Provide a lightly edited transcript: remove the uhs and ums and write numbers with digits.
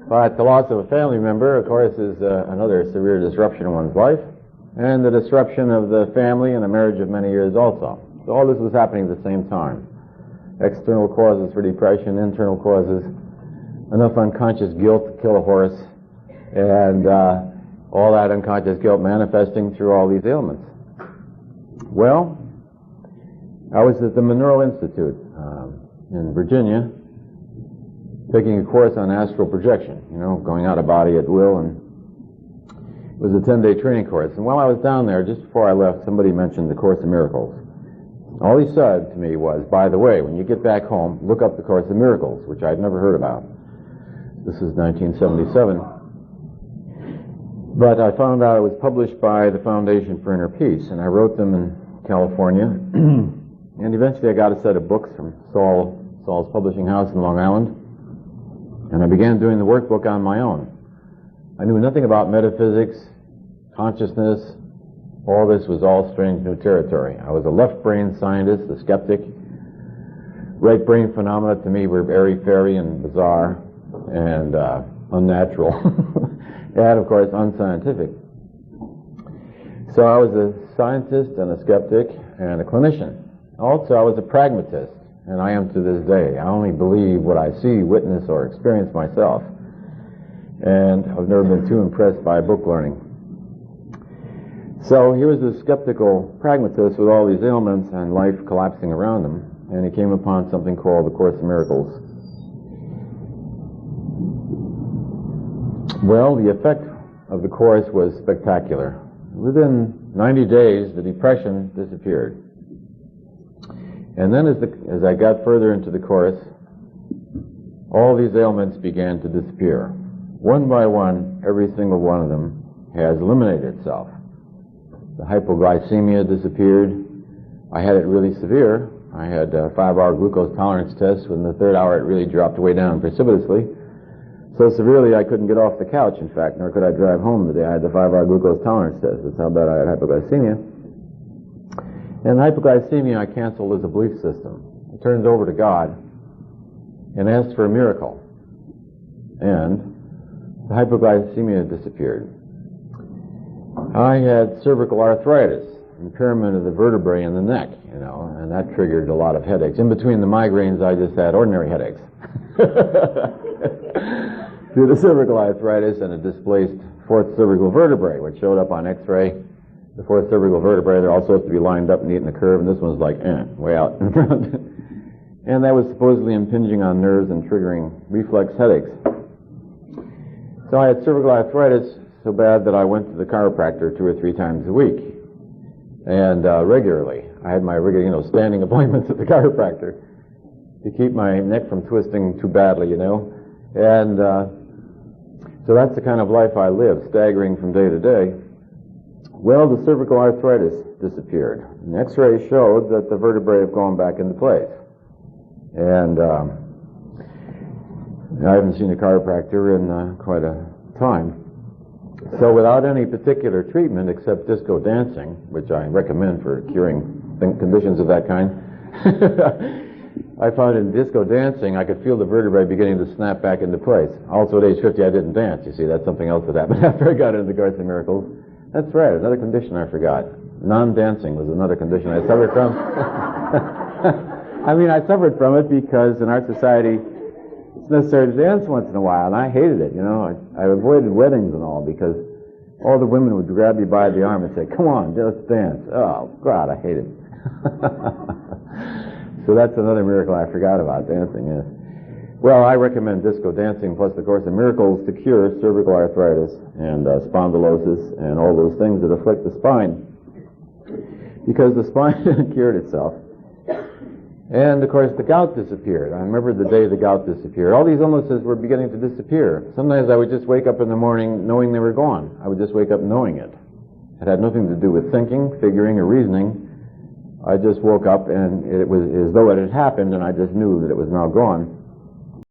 But the loss of a family member, of course, is another severe disruption in one's life, and the disruption of the family and a marriage of many years also. So all this was happening at the same time. External causes for depression, internal causes, enough unconscious guilt to kill a horse, and all that unconscious guilt manifesting through all these ailments. Well, I was at the Monroe Institute in Virginia, taking a course on astral projection, going out of body at will, and it was a 10-day training course. And while I was down there, just before I left, somebody mentioned the Course in Miracles. All he said to me was, by the way, when you get back home, look up the Course in Miracles, which I'd never heard about. This is 1977. But I found out it was published by the Foundation for Inner Peace, and I wrote them in California. And eventually I got a set of books from Saul's publishing house in Long Island, and I began doing the workbook on my own. I knew nothing about metaphysics, consciousness. All this was all strange new territory. I was a left-brain scientist, a skeptic. Right-brain phenomena to me were airy-fairy and bizarre and unnatural, and of course unscientific. So I was a scientist and a skeptic and a clinician. Also, I was a pragmatist, and I am to this day. I only believe what I see, witness, or experience myself. And I've never been too impressed by book learning. So he was a skeptical pragmatist with all these ailments and life collapsing around him, and he came upon something called the Course in Miracles. Well, the effect of the Course was spectacular. Within 90 days, the depression disappeared. And then as I got further into the Course, all these ailments began to disappear. One by one, every single one of them has eliminated itself. The hypoglycemia disappeared. I had it really severe. I had a 5-hour glucose tolerance test. Within the third hour, it really dropped way down precipitously. So severely, I couldn't get off the couch, in fact, nor could I drive home the day I had the 5-hour glucose tolerance test. That's how bad I had hypoglycemia. And hypoglycemia I canceled as a belief system. I turned it over to God and asked for a miracle. And the hypoglycemia disappeared. I had cervical arthritis, impairment of the vertebrae in the neck, and that triggered a lot of headaches. In between the migraines, I just had ordinary headaches. Due to cervical arthritis and a displaced fourth cervical vertebrae, which showed up on X-ray. The fourth cervical vertebrae, they're all supposed to be lined up neat in a curve, and this one's like, way out in front. And that was supposedly impinging on nerves and triggering reflex headaches. So I had cervical arthritis so bad that I went to the chiropractor 2 or 3 times a week, and regularly. I had my regular, standing appointments at the chiropractor to keep my neck from twisting too badly, And so that's the kind of life I lived, staggering from day to day. Well, the cervical arthritis disappeared. An X-ray showed that the vertebrae have gone back into place. And I haven't seen a chiropractor in quite a time. So without any particular treatment except disco dancing, which I recommend for curing conditions of that kind, I found in disco dancing I could feel the vertebrae beginning to snap back into place. Also at age 50 I didn't dance, you see, that's something else that happened after I got into the Course in Miracles. That's right, another condition I forgot. Non-dancing was another condition I suffered from. I suffered from it because in our society it's necessary to dance once in a while, and I hated it, I avoided weddings and all because all the women would grab you by the arm and say, come on, let's dance. Oh, God, I hate it. So that's another miracle I forgot about, dancing, yes. Well, I recommend disco dancing plus the Course in Miracles to cure cervical arthritis and spondylosis and all those things that afflict the spine, because the spine cured itself. And, of course, the gout disappeared. I remember the day the gout disappeared. All these illnesses were beginning to disappear. Sometimes I would just wake up in the morning knowing they were gone. I would just wake up knowing it. It had nothing to do with thinking, figuring, or reasoning. I just woke up and it was as though it had happened, and I just knew that it was now gone.